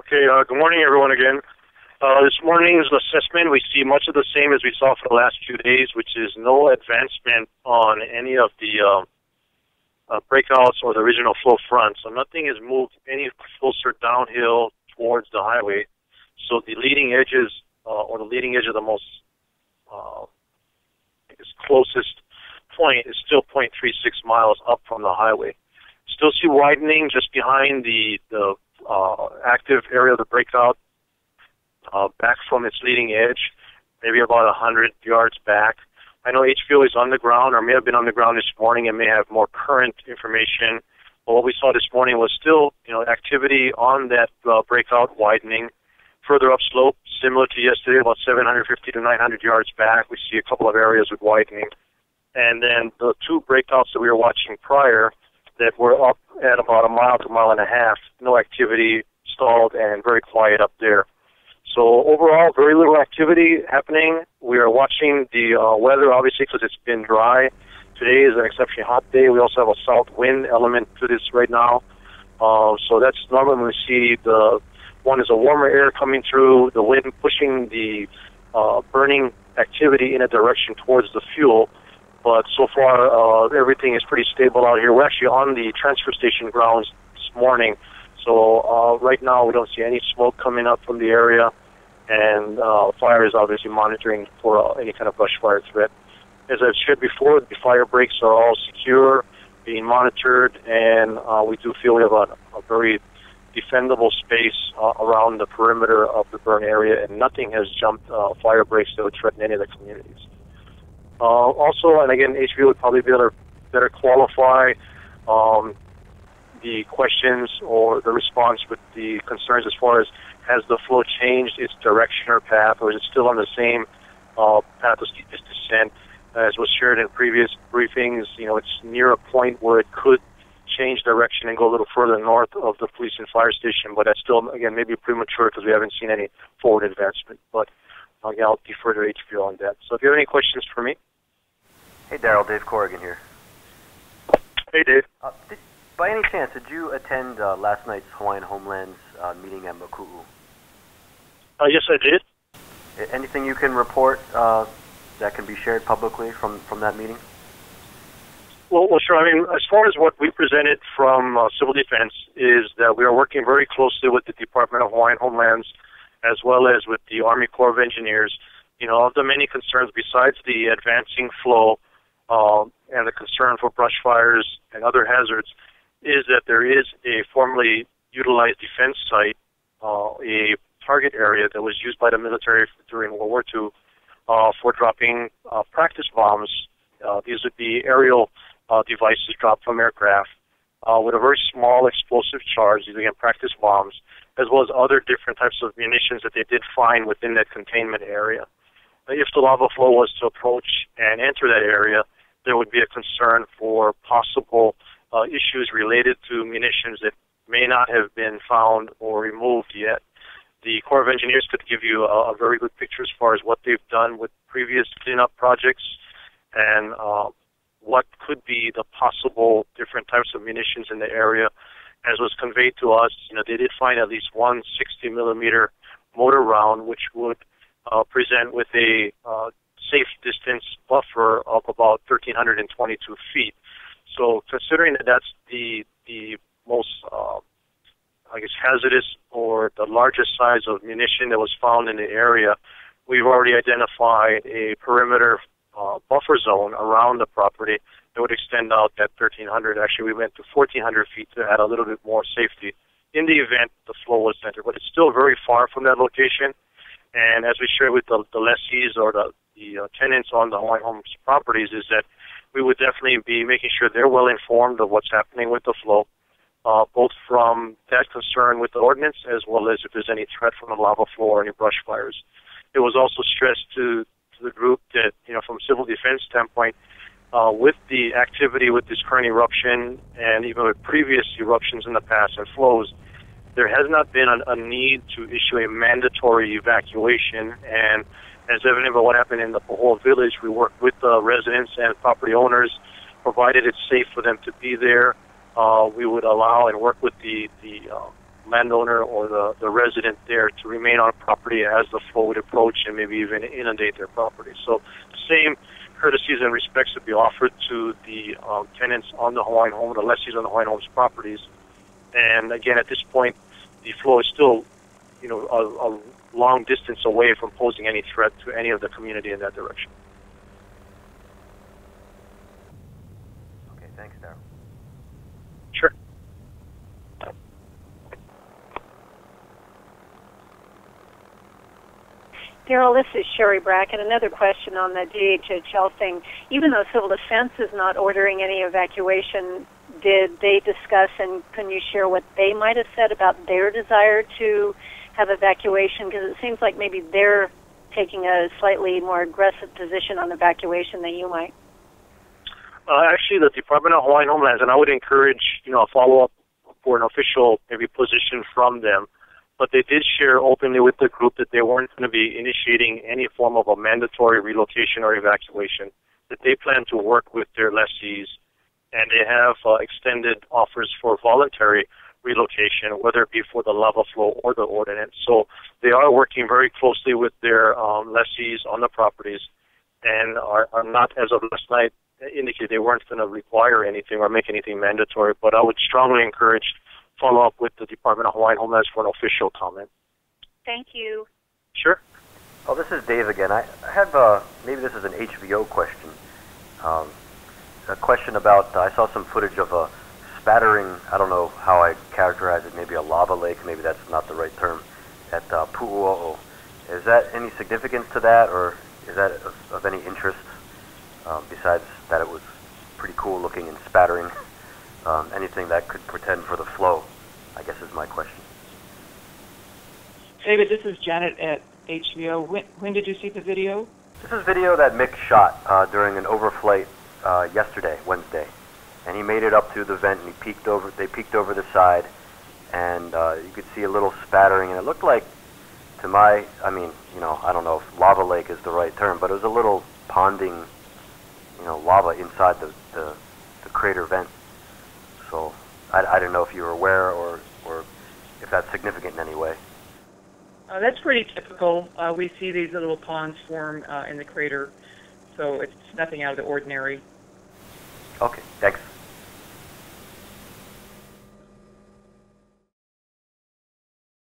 Okay, good morning, everyone, again. This morning's assessment, we see much of the same as we saw for the last few days, which is no advancement on any of the breakouts or the original flow front. So nothing has moved any closer downhill towards the highway. So the leading edges, or the leading edge of the most, closest point is still 0.36 miles up from the highway. Still see widening just behind the active area of the breakout, back from its leading edge, maybe about 100 yards back. I know HVO is on the ground, or may have been on the ground this morning, and may have more current information. But what we saw this morning was still, activity on that breakout widening. Further upslope, similar to yesterday, about 750 to 900 yards back, we see a couple of areas with widening. And then the two breakouts that we were watching prior that were up at about a mile to a mile and a half, no activity, stalled, and very quiet up there. So overall, very little activity happening. We are watching the weather, obviously, because it's been dry. Today is an exceptionally hot day. We also have a south wind element to this right now. So that's normally when we see one is a warmer air coming through, the wind pushing the burning activity in a direction towards the fuel. But so far, everything is pretty stable out here. We're actually on the transfer station grounds this morning. So right now, we don't see any smoke coming up from the area, and fire is obviously monitoring for any kind of brush fire threat. As I've shared before, the fire breaks are all secure, being monitored, and we do feel we have a very defendable space around the perimeter of the burn area, and nothing has jumped fire breaks that would threaten any of the communities. Also, and again, HVO would probably be able to better qualify the questions or the response with the concerns as far as has the flow changed its direction or path, or is it still on the same path of steepest descent? As was shared in previous briefings, it's near a point where it could change direction and go a little further north of the police and fire station, but that's still, again, maybe premature because we haven't seen any forward advancement. But again, I'll defer to HVO on that. So if you have any questions for me. Hey, Daryl, Dave Corrigan here. Hey, Dave. By any chance, did you attend last night's Hawaiian Homelands meeting at Maku'u? Yes, I did. Anything you can report that can be shared publicly from that meeting? Well, sure. I mean, as far as what we presented from Civil Defense is that we are working very closely with the Department of Hawaiian Homelands as well as with the Army Corps of Engineers. Of the many concerns besides the advancing flow and the concern for brush fires and other hazards is that there is a formerly utilized defense site, a target area that was used by the military during World War II for dropping practice bombs. These would be aerial devices dropped from aircraft with a very small explosive charge, these again practice bombs, as well as other different types of munitions that they did find within that containment area. If the lava flow was to approach and enter that area, there would be a concern for possible issues related to munitions that may not have been found or removed yet. The Corps of Engineers could give you a very good picture as far as what they've done with previous cleanup projects and what could be the possible different types of munitions in the area. As was conveyed to us, they did find at least one 60-millimeter mortar round, which would present with a safe distance buffer of about 1,322 feet. So considering that that's the most, hazardous or the largest size of munition that was found in the area, we've already identified a perimeter buffer zone around the property that would extend out that 1,300. Actually, we went to 1,400 feet to add a little bit more safety in the event the flow was entered. But it's still very far from that location. And as we share with the lessees or the tenants on the Hawaiian Homes properties is that we would definitely be making sure they're well informed of what's happening with the flow, both from that concern with the ordinance as well as if there's any threat from the lava flow or any brush fires. It was also stressed to the group that, from a civil defense standpoint, with the activity with this current eruption and even with previous eruptions in the past and flows, there has not been a need to issue a mandatory evacuation. And as evident by what happened in the Pahoa village, we worked with the residents and property owners, provided it's safe for them to be there. We would allow and work with the landowner or the resident there to remain on property as the flow would approach and maybe even inundate their property. So the same courtesies and respects would be offered to the tenants on the Hawaiian Home, the lessees on the Hawaiian Homes properties. And again, at this point, the flow is still, a long distance away from posing any threat to any of the community in that direction. Okay, thanks, Daryl. Sure. Daryl, this is Sherry Brackett. Another question on the DHHL thing. Even though Civil Defense is not ordering any evacuation, did they discuss, and can you share what they might have said about their desire to have evacuation? Because it seems like maybe they're taking a slightly more aggressive position on evacuation than you might. Actually, the Department of Hawaiian Homelands, and I would encourage, a follow-up for an official maybe position from them. But they did share openly with the group that they weren't going to be initiating any form of a mandatory relocation or evacuation, that they plan to work with their lessees, and they have extended offers for voluntary relocation, whether it be for the lava flow or the ordinance. So they are working very closely with their lessees on the properties, and are not, as of last night, indicated they weren't going to require anything or make anything mandatory. But I would strongly encourage follow up with the Department of Hawaiian Homelands for an official comment. Thank you. Sure. Oh, this is Dave again. I have, maybe this is an HVO question. A question about, I saw some footage of a spattering, I don't know how I characterize it, maybe a lava lake, maybe that's not the right term, at Pu'uo'o. Is that any significance to that, or is that of any interest, besides that it was pretty cool looking and spattering? Anything that could portend for the flow, I guess, is my question. David, this is Janet at HVO. When did you see the video? This is video that Mick shot during an overflight yesterday, Wednesday, and he made it up through the vent and they peeked over the side, and you could see a little spattering, and it looked like, I don't know if lava lake is the right term, but it was a little ponding, lava inside the crater vent. So I don't know if you were aware or if that's significant in any way. That's pretty typical. We see these little ponds form in the crater, so it's nothing out of the ordinary. Okay, thanks.